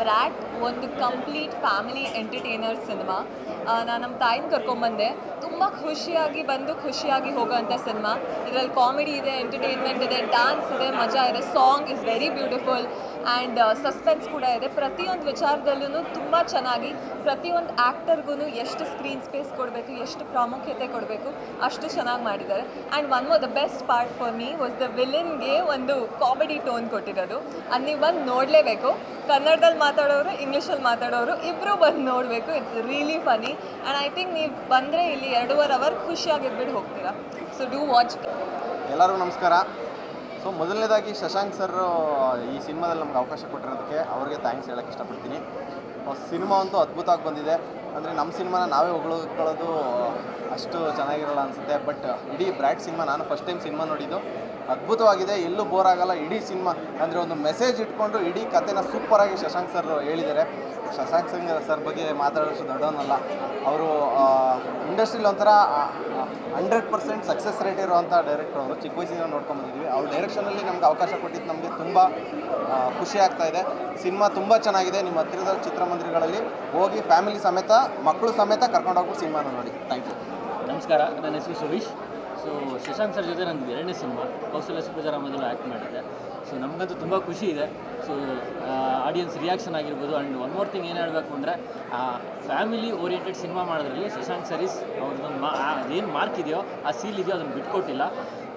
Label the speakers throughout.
Speaker 1: Brat ಒಂದು complete family entertainer cinema. ನಾನು ನಮ್ಮ ತಾಯಿನ ಕರ್ಕೊಂಬಂದೆ. ತುಂಬ ಖುಷಿಯಾಗಿ ಬಂದು ಖುಷಿಯಾಗಿ ಹೋಗೋವಂಥ ಸಿನಿಮಾ. ಇದರಲ್ಲಿ ಕಾಮಿಡಿ ಇದೆ, ಎಂಟರ್ಟೈನ್ಮೆಂಟ್ ಇದೆ, ಡ್ಯಾನ್ಸ್ ಇದೆ, ಮಜಾ ಇದೆ, song is very beautiful and suspense ಕೂಡ ಇದೆ. ಪ್ರತಿಯೊಂದು ವಿಚಾರದಲ್ಲೂ ತುಂಬ ಚೆನ್ನಾಗಿ ಪ್ರತಿಯೊಂದು ಆ್ಯಕ್ಟರ್ಗೂ ಎಷ್ಟು ಸ್ಕ್ರೀನ್ ಸ್ಪೇಸ್ ಕೊಡಬೇಕು, ಎಷ್ಟು ಪ್ರಾಮುಖ್ಯತೆ ಕೊಡಬೇಕು ಅಷ್ಟು ಚೆನ್ನಾಗಿ ಮಾಡಿದ್ದಾರೆ. And one of the best part for me was the ವಿಲನ್ಗೆ ಒಂದು ಕಾಮಿಡಿ ಟೋನ್ ಕೊಟ್ಟಿರೋದು. ಅದು ನೀವು ಬಂದು ನೋಡಲೇಬೇಕು. ಕನ್ನಡದಲ್ಲಿ ಮಾತಾಡೋರು, ಇಂಗ್ಲೀಷಲ್ಲಿ ಮಾತಾಡೋರು ಇಬ್ಬರು ಬಂದು ನೋಡಬೇಕು. It's really funny and I think ನೀವು ಬಂದರೆ ಇಲ್ಲಿ 2.5 ಅವರ್ ಖುಷಿಯಾಗಿದ್ಬಿಟ್ಟು ಹೋಗ್ತೀರಾ. So do watch.
Speaker 2: ಎಲ್ಲರಿಗೂ ನಮಸ್ಕಾರ. ಸೊ ಮೊದಲನೇದಾಗಿ ಶಶಾಂಕ್ ಸರ್ ಈ ಸಿನಿಮಾದಲ್ಲಿ ನಮ್ಗೆ ಅವಕಾಶ ಕೊಟ್ಟಿರೋದಕ್ಕೆ ಅವ್ರಿಗೆ ಥ್ಯಾಂಕ್ಸ್ ಹೇಳೋಕ್ಕೆ ಇಷ್ಟಪಡ್ತೀನಿ. ಸಿನಿಮಾ ಅಂತೂ ಅದ್ಭುತವಾಗಿ ಬಂದಿದೆ. ಅಂದರೆ ನಮ್ಮ ಸಿನಿಮಾನ ನಾವೇ ಹೊಗಳ್ಕೊಳ್ಳೋದು ಅಷ್ಟು ಚೆನ್ನಾಗಿರಲ್ಲ ಅನಿಸುತ್ತೆ. ಬಟ್ ಇಡೀ ಬ್ರ್ಯಾಟ್ ಸಿನಿಮಾ ನಾನು ಫಸ್ಟ್ ಟೈಮ್ ಸಿನಿಮಾ ನೋಡಿದ್ದು, ಅದ್ಭುತವಾಗಿದೆ. ಎಲ್ಲೂ ಬೋರ್ ಆಗಲ್ಲ. ಇಡೀ ಸಿನಿಮಾ ಅಂದರೆ ಒಂದು ಮೆಸೇಜ್ ಇಟ್ಕೊಂಡು ಇಡೀ ಕಥೆನ ಸೂಪರಾಗಿ ಶಶಾಂಕ್ ಸರ್ ಹೇಳಿದ್ದಾರೆ. ಶಶಾಂಕ್ ಸರ್ ಬಗ್ಗೆ ಮಾತಾಡೋಷ್ಟು ದೊಡ್ಡವನಲ್ಲ. ಅವರು ಇಂಡಸ್ಟ್ರಿಲಿ ಒಂಥರ 100% ಸಕ್ಸಸ್ ರೇಟ್ ಇರುವಂಥ ಡೈರೆಕ್ಟರ್. ಅವರು ಚಿಕ್ಕ ವಯಸ್ಸಿನ ನೋಡ್ಕೊಂಡ್ಬಂದಿದ್ವಿ. ಅವ್ರ ಡೈರೆಕ್ಷನಲ್ಲಿ ನಮ್ಗೆ ಅವಕಾಶ ಕೊಟ್ಟಿದ್ದು ನಮಗೆ ತುಂಬ ಖುಷಿ ಆಗ್ತಾಯಿದೆ. ಸಿನಿಮಾ ತುಂಬ ಚೆನ್ನಾಗಿದೆ. ನಿಮ್ಮ ಹತ್ತಿರದ ಚಿತ್ರಮಂದಿರಗಳಲ್ಲಿ ಹೋಗಿ ಫ್ಯಾಮಿಲಿ ಸಮೇತ, ಮಕ್ಕಳು ಸಮೇತ ಕರ್ಕೊಂಡೋಗಿ ಸಿನಿಮಾನ ನೋಡಿ. Thank you.
Speaker 3: ನಮಸ್ಕಾರ, ನನ್ನ ಹೆಸರು ಸುರೀಶ್. ಸೊ ಶಶಾಂಕ್ ಸರ್ ಜೊತೆ ನಂದು 2ನೇ ಸಿನಿಮಾ. ಕೌಶಲ್ಯ ಸುಪ್ರಜಾರಾಮದಲ್ಲೂ ಆ್ಯಕ್ಟ್ ಮಾಡಿದ್ದೆ. ಸೊ ನಮಗಂತೂ ತುಂಬ ಖುಷಿ ಇದೆ. ಸೊ ಆಡಿಯನ್ಸ್ ರಿಯಾಕ್ಷನ್ ಆಗಿರ್ಬೋದು. ಆ್ಯಂಡ್ ಒನ್ ಮೋರ್ ಥಿಂಗ್ ಏನು ಹೇಳಬೇಕು ಅಂದರೆ, ಫ್ಯಾಮಿಲಿ ಓರಿಯೆಂಟೆಡ್ ಸಿನಿಮಾ ಮಾಡೋದ್ರಲ್ಲಿ ಶಶಾಂಕ್ ಸರೀಸ್ ಅವ್ರದ್ದು ಅದೇನು ಮಾರ್ಕ್ ಇದೆಯೋ, ಆ ಸೀಲ್ ಇದೆಯೋ ಅದನ್ನು ಬಿಟ್ಕೊಟ್ಟಿಲ್ಲ.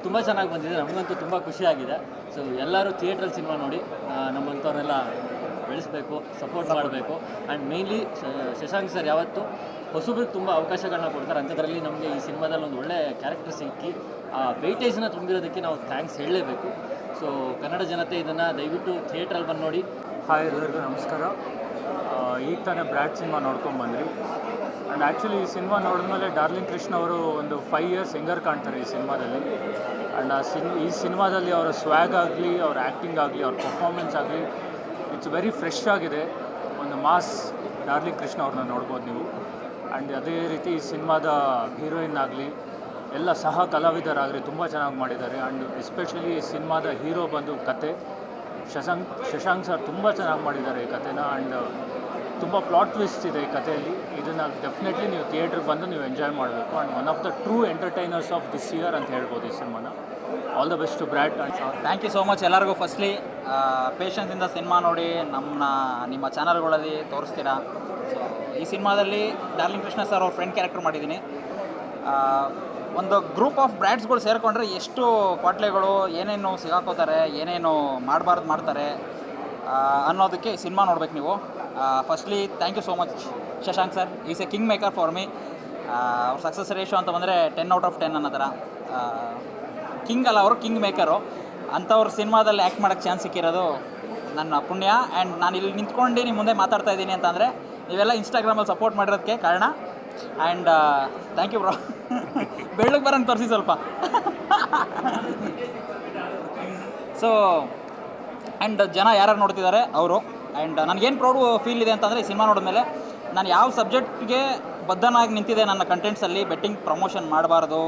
Speaker 3: ತುಂಬ ಚೆನ್ನಾಗಿ ಬಂದಿದೆ. ನಮಗಂತೂ ತುಂಬ ಖುಷಿಯಾಗಿದೆ. ಸೊ ಎಲ್ಲರೂ ಥಿಯೇಟ್ರಲ್ಲಿ ಸಿನಿಮಾ ನೋಡಿ ನಮ್ಮಂಥವ್ರನ್ನೆಲ್ಲ ಬೆಳೆಸಬೇಕು, ಸಪೋರ್ಟ್ ಮಾಡಬೇಕು. ಆ್ಯಂಡ್ ಮೇಯ್ನ್ಲಿ ಶಶಾಂಕ್ ಸರ್ ಯಾವತ್ತೂ ಹೊಸಬ್ರಿಗೆ ತುಂಬ ಅವಕಾಶಗಳನ್ನ ಕೊಡ್ತಾರೆ. ಅಂಥದ್ರಲ್ಲಿ ನಮಗೆ ಈ ಸಿನಿಮಾದಲ್ಲಿ ಒಂದು ಒಳ್ಳೆ ಕ್ಯಾರೆಕ್ಟರ್ ಸಿಕ್ಕಿ ಆ ವೆಯ್ಟೇಜನ್ನ ತುಂಬಿರೋದಕ್ಕೆ ನಾವು ಥ್ಯಾಂಕ್ಸ್ ಹೇಳಲೇಬೇಕು. ಸೊ ಕನ್ನಡ ಜನತೆ ಇದನ್ನು ದಯವಿಟ್ಟು ಥಿಯೇಟ್ರಲ್ಲಿ ಬಂದು ನೋಡಿ.
Speaker 4: ಹಾಯ್, ಎಲ್ಲರಿಗೂ ನಮಸ್ಕಾರ. ಈಗ ತಾನೇ ಬ್ರ್ಯಾಟ್ ಸಿನಿಮಾ ನೋಡ್ಕೊಂಬಂದ್ರಿ. ಆ್ಯಂಡ್ ಆ್ಯಕ್ಚುಲಿ ಈ ಸಿನಿಮಾ ನೋಡಿದ್ಮೇಲೆ ಡಾರ್ಲಿಂಗ್ ಕೃಷ್ಣ ಅವರು ಒಂದು 5 ಇಯರ್ಸ್ ಯಂಗರ್ ಕಾಣ್ತಾರೆ ಈ ಸಿನಿಮಾದಲ್ಲಿ. ಆ್ಯಂಡ್ ಈ ಸಿನಿಮಾದಲ್ಲಿ ಅವರ ಸ್ವ್ಯಾಗ್ ಆಗಲಿ, ಅವ್ರ ಆ್ಯಕ್ಟಿಂಗ್ ಆಗಲಿ, ಅವ್ರ ಪರ್ಫಾರ್ಮೆನ್ಸ್ ಆಗಲಿ, ಇಟ್ಸ್ ವೆರಿ ಫ್ರೆಶ್ ಆಗಿದೆ. ಒಂದು ಮಾಸ್ ಡಾರ್ಲಿಂಗ್ ಕೃಷ್ಣ ಅವ್ರನ್ನ ನೋಡ್ಬೋದು ನೀವು. ಆ್ಯಂಡ್ ಅದೇ ರೀತಿ ಈ ಸಿನಿಮಾದ ಹೀರೋಯಿನ್ ಆಗಲಿ, ಎಲ್ಲ ಸಹ ಕಲಾವಿದರಾಗಲಿ ತುಂಬ ಚೆನ್ನಾಗಿ ಮಾಡಿದ್ದಾರೆ. ಆ್ಯಂಡ್ ಎಸ್ಪೆಷಲಿ ಈ ಸಿನಿಮಾದ ಹೀರೋ ಬಂದು ಕತೆ ಶಶಾಂಕ್ ಸರ್ ತುಂಬ ಚೆನ್ನಾಗಿ ಮಾಡಿದ್ದಾರೆ ಈ ಕಥೆನ. ಆ್ಯಂಡ್ ತುಂಬ ಪ್ಲಾಟ್ ಟ್ವಿಸ್ಟ್ ಇದೆ ಈ ಕಥೆಯಲ್ಲಿ. ಇದನ್ನು ಡೆಫಿನೆಟ್ಲಿ ನೀವು ಥಿಯೇಟ್ರಿಗೆ ಬಂದು ನೀವು ಎಂಜಾಯ್ ಮಾಡಬೇಕು. And one of the true entertainers of this year ಅಂತ ಹೇಳ್ಬೋದು ಈ ಸಿನಿಮಾನ. All the best to Brat.
Speaker 5: Thank you so much ಎಲ್ಲರಿಗೂ. ಫಸ್ಟ್ಲಿ ಪೇಷನ್ಸಿಂದ ಸಿನಿಮಾ ನೋಡಿ ನಿಮ್ಮ ಚಾನಲ್ಗಳಲ್ಲಿ ತೋರಿಸ್ತೀರಾ. ಸೊ ಈ ಸಿನಿಮಾದಲ್ಲಿ ಡಾರ್ಲಿಂಗ್ ಕೃಷ್ಣ ಸರ್ ಅವ್ರ ಫ್ರೆಂಡ್ ಕ್ಯಾರೆಕ್ಟರ್ ಮಾಡಿದ್ದೀನಿ. ಒಂದು ಗ್ರೂಪ್ ಆಫ್ ಬ್ರ್ಯಾಟ್ಸ್ಗಳು ಸೇರಿಕೊಂಡ್ರೆ ಎಷ್ಟು ಕ್ವಾಟ್ಲೆಗಳು ಏನೇನು ಸಿಗಾಕೋತಾರೆ, ಏನೇನು ಮಾಡಬಾರ್ದು ಮಾಡ್ತಾರೆ ಅನ್ನೋದಕ್ಕೆ ಸಿನಿಮಾ ನೋಡ್ಬೇಕು ನೀವು. Firstly thank you so much Shashank sir. Is a king maker for me. ಅವ್ರ ಸಕ್ಸಸ್ ರೇಷೋ ಅಂತ ಬಂದರೆ 10/10 ಅನ್ನೋ ಥರ. ಕಿಂಗ್ ಅಲ್ಲ, ಅವರು ಕಿಂಗ್ ಮೇಕರು. ಅಂಥವ್ರ ಸಿನಿಮಾದಲ್ಲಿ ಆ್ಯಕ್ಟ್ ಮಾಡೋಕ್ಕೆ ಚಾನ್ಸ್ ಸಿಕ್ಕಿರೋದು ನನ್ನ ಪುಣ್ಯ. ಆ್ಯಂಡ್ ನಾನು ಇಲ್ಲಿ ನಿಂತ್ಕೊಂಡು ನಿಮ್ಮ ಮುಂದೆ ಮಾತಾಡ್ತಾ ಇದ್ದೀನಿ ಅಂತಂದರೆ ನೀವೆಲ್ಲ ಇನ್ಸ್ಟಾಗ್ರಾಮಲ್ಲಿ ಸಪೋರ್ಟ್ ಮಾಡಿರೋದಕ್ಕೆ ಕಾರಣ. And thank you bro. ಬೆಳ್ಳಗೆ ಬರೋಂಗೆ ತೋರಿಸಿ ಸ್ವಲ್ಪ. ಸೊ ಆ್ಯಂಡ್ ಜನ ಯಾರ್ಯಾರು ನೋಡ್ತಿದ್ದಾರೆ ಅವರು. ಆ್ಯಂಡ್ ನನಗೇನು ಪ್ರೌಡ್ ಫೀಲ್ ಇದೆ ಅಂತಂದರೆ ಈ ಸಿನಿಮಾ ನೋಡಿದ್ಮೇಲೆ ನಾನು ಯಾವ ಸಬ್ಜೆಕ್ಟ್ಗೆ ಬದ್ಧನಾಗಿ ನಿಂತಿದೆ ನನ್ನ ಕಂಟೆಂಟ್ಸಲ್ಲಿ. ಬೆಟ್ಟಿಂಗ್ ಪ್ರಮೋಷನ್ ಮಾಡಬಾರ್ದು,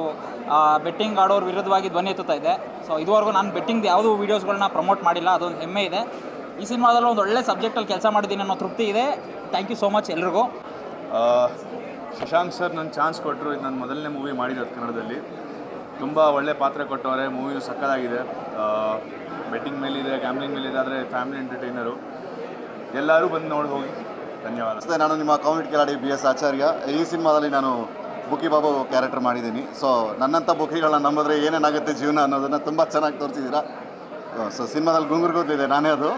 Speaker 5: ಬೆಟ್ಟಿಂಗ್ ಆಡೋರ ವಿರುದ್ಧವಾಗಿ ಧ್ವನಿ ಎತ್ತುತ್ತಾ ಇದೆ. ಸೊ ಇದುವರೆಗೂ ನಾನು ಬೆಟ್ಟಿಂಗ್ದು ಯಾವುದೂ ವೀಡಿಯೋಸ್ಗಳನ್ನ ಪ್ರಮೋಟ್ ಮಾಡಿಲ್ಲ. ಅದೊಂದು ಹೆಮ್ಮೆ ಇದೆ. ಈ ಸಿನಿಮಾದಲ್ಲಿ ಒಂದು ಒಳ್ಳೆ ಸಬ್ಜೆಕ್ಟಲ್ಲಿ ಕೆಲಸ ಮಾಡಿದ್ದೀನಿ ಅನ್ನೋ ತೃಪ್ತಿ ಇದೆ. ಥ್ಯಾಂಕ್ ಯು ಸೋ ಮಚ್ ಎಲ್ರಿಗೂ.
Speaker 6: ಶಶಾಂಕ್ ಸರ್ ನನ್ನ ಚಾನ್ಸ್ ಕೊಟ್ಟರು. ಇದು ನನ್ನ ಮೊದಲನೇ ಮೂವಿ ಮಾಡಿರೋದು ಕನ್ನಡದಲ್ಲಿ. ತುಂಬ ಒಳ್ಳೆ ಪಾತ್ರ ಕೊಟ್ಟವ್ರೆ. ಮೂವಿನೂ ಸಕ್ಕತ್ತಾಗಿದೆ. ಬೆಟ್ಟಿಂಗ್ ಮೇಲಿದೆ, ಗ್ಯಾಮ್ಲಿಂಗ್ ಮೇಲಿದೆ, ಆದರೆ ಫ್ಯಾಮಿಲಿ ಎಂಟರ್ಟೈನರು. ಎಲ್ಲರೂ ಬಂದು ನೋಡಿ ಹೋಗಿ. ಧನ್ಯವಾದ.
Speaker 2: ನಾನು ನಿಮ್ಮ ಕಾಮಿಡಿ ಕಿಲಾಡಿ BS ಆಚಾರ್ಯ. ಈ ಸಿನಿಮಾದಲ್ಲಿ ನಾನು ಬುಕ್ಕಿ ಬಾಬು ಕ್ಯಾರೆಕ್ಟರ್ ಮಾಡಿದ್ದೀನಿ. ಸೊ ನನ್ನಂಥ ಬುಕ್ಕಿಗಳನ್ನ ನಂಬಿದ್ರೆ ಏನೇನಾಗುತ್ತೆ ಜೀವನ ಅನ್ನೋದನ್ನು ತುಂಬ ಚೆನ್ನಾಗಿ ತೋರಿಸಿದ್ದೀರಾ. ಸೊ ಸಿನಿಮಾದಲ್ಲಿ ಗುಂಗುರ್ಗೋದಿದೆ ನಾನೇ ಅದು.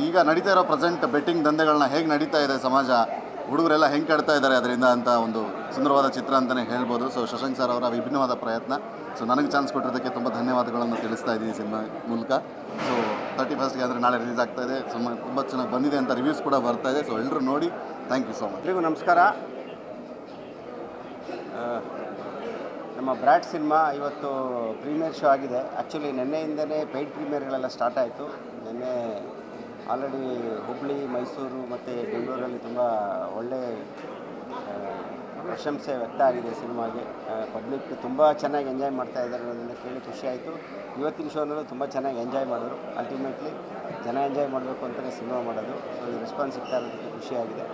Speaker 2: ಈಗ ನಡೀತಾ ಇರೋ ಪ್ರೆಸೆಂಟ್ ಬೆಟ್ಟಿಂಗ್ ದಂಧೆಗಳನ್ನ ಹೇಗೆ ನಡೀತಾ ಇದೆ ಸಮಾಜ, ಹುಡುಗರೆಲ್ಲ ಹೆಂಗೆ ಕೆಡ್ತಾ ಇದ್ದಾರೆ ಅದರಿಂದ ಅಂತ ಒಂದು ಸುಂದರವಾದ ಚಿತ್ರ ಅಂತಲೇ ಹೇಳ್ಬೋದು. ಸೊ ಶಶಾಂಕ್ ಸರ್ ಅವರ ವಿಭಿನ್ನವಾದ ಪ್ರಯತ್ನ. ಸೊ ನನಗೆ ಚಾನ್ಸ್ ಕೊಟ್ಟಿರೋದಕ್ಕೆ ತುಂಬ ಧನ್ಯವಾದಗಳನ್ನು ತಿಳಿಸ್ತಾ ಇದ್ದೀನಿ ಸಿನಿಮಾ ಮೂಲಕ. ಸೊ 31st ಅಂದರೆ ನಾಳೆ ರಿಲೀಸ್ ಆಗ್ತಾಯಿದೆ. ತುಂಬ ಚೆನ್ನಾಗಿ ಬಂದಿದೆ ಅಂತ ರಿವ್ಯೂಸ್ ಕೂಡ ಬರ್ತಾಯಿದೆ. ಸೊ ಎಲ್ಲರೂ ನೋಡಿ. Thank you so much.
Speaker 7: ಎಲ್ರಿಗೂ ನಮಸ್ಕಾರ. ನಮ್ಮ ಬ್ರ್ಯಾಟ್ ಸಿನಿಮಾ ಇವತ್ತು ಪ್ರೀಮಿಯರ್ ಶೋ ಆಗಿದೆ. ಆ್ಯಕ್ಚುಲಿ ನಿನ್ನೆಯಿಂದಲೇ ಪೇಯ್ಡ್ ಪ್ರೀಮಿಯರ್ಗಳೆಲ್ಲ ಸ್ಟಾರ್ಟ್ ಆಯಿತು. ನಿನ್ನೆ ಆಲ್ರೆಡಿ ಹುಬ್ಬಳ್ಳಿ, ಮೈಸೂರು ಮತ್ತು ಬೆಂಗಳೂರಲ್ಲಿ ತುಂಬ ಒಳ್ಳೆ ಪ್ರಶಂಸೆ ವ್ಯಕ್ತ ಆಗಿದೆ ಸಿನಿಮಾಗೆ. ಪಬ್ಲಿಕ್ ತುಂಬ ಚೆನ್ನಾಗಿ ಎಂಜಾಯ್ ಮಾಡ್ತಾ ಇದ್ದಾರೆ ಅನ್ನೋದನ್ನು ಕೇಳಿ ಖುಷಿ ಆಯಿತು. ಇವತ್ತಿನ ಶೋನಲ್ಲೂ ತುಂಬ ಚೆನ್ನಾಗಿ ಎಂಜಾಯ್ ಮಾಡಿದ್ರು. ಅಲ್ಟಿಮೇಟ್ಲಿ ಜನ ಎಂಜಾಯ್ ಮಾಡಬೇಕು ಅಂತಲೇ ಸಿನಿಮಾ ಮಾಡೋದು. ಸೊ ಈ ರೆಸ್ಪಾನ್ಸ್ ಸಿಗ್ತಾ ಇರೋದಕ್ಕೆ ಖುಷಿಯಾಗಿದೆ.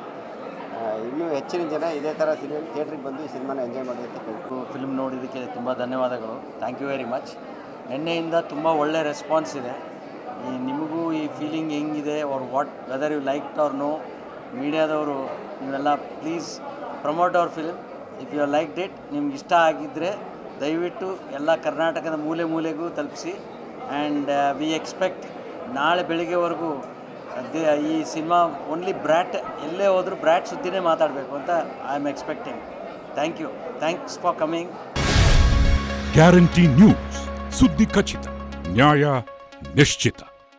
Speaker 7: ಇನ್ನೂ ಹೆಚ್ಚಿನ ಜನ ಇದೇ ಥರ ಥಿಯೇಟ್ರಿಗೆ ಬಂದು ಈ ಸಿನಿಮಾನ ಎಂಜಾಯ್ ಮಾಡಿ ಅಂತ ಕೇಳ್ಬೋದು.
Speaker 8: ಫಿಲ್ಮ್ ನೋಡಿದ್ದಕ್ಕೆ ತುಂಬ ಧನ್ಯವಾದಗಳು. Thank you very much. ನಿನ್ನೆಯಿಂದ ತುಂಬ ಒಳ್ಳೆ ರೆಸ್ಪಾನ್ಸ್ ಇದೆ. ನಿಮಗೂ ಈ ಫೀಲಿಂಗ್ ಹೆಂಗಿದೆ or what whether you like or no, ಮೀಡಿಯಾದವರು ನೀವೆಲ್ಲ please promote our film. If you like it, ನಿಮ್ಗೆ ಇಷ್ಟ ಆಗಿದ್ದರೆ ದಯವಿಟ್ಟು ಎಲ್ಲ ಕರ್ನಾಟಕದ ಮೂಲೆ ಮೂಲೆಗೂ ತಲುಪಿಸಿ. ಆ್ಯಂಡ್ ವಿ ಎಕ್ಸ್ಪೆಕ್ಟ್ ನಾಳೆ ಬೆಳಿಗ್ಗೆವರೆಗೂ ಈ ಸಿನಿಮಾ ಓನ್ಲಿ ಬ್ರ್ಯಾಟ್, ಎಲ್ಲೇ ಹೋದರೂ ಬ್ರ್ಯಾಟ್ ಸುದ್ದಿನೇ ಮಾತಾಡಬೇಕು ಅಂತ I am expecting. Thank you. Thanks for coming.
Speaker 9: Guarantee news, ಸುದ್ದಿ ಖಚಿತ, ನ್ಯಾಯ ನಿಶ್ಚಿತ.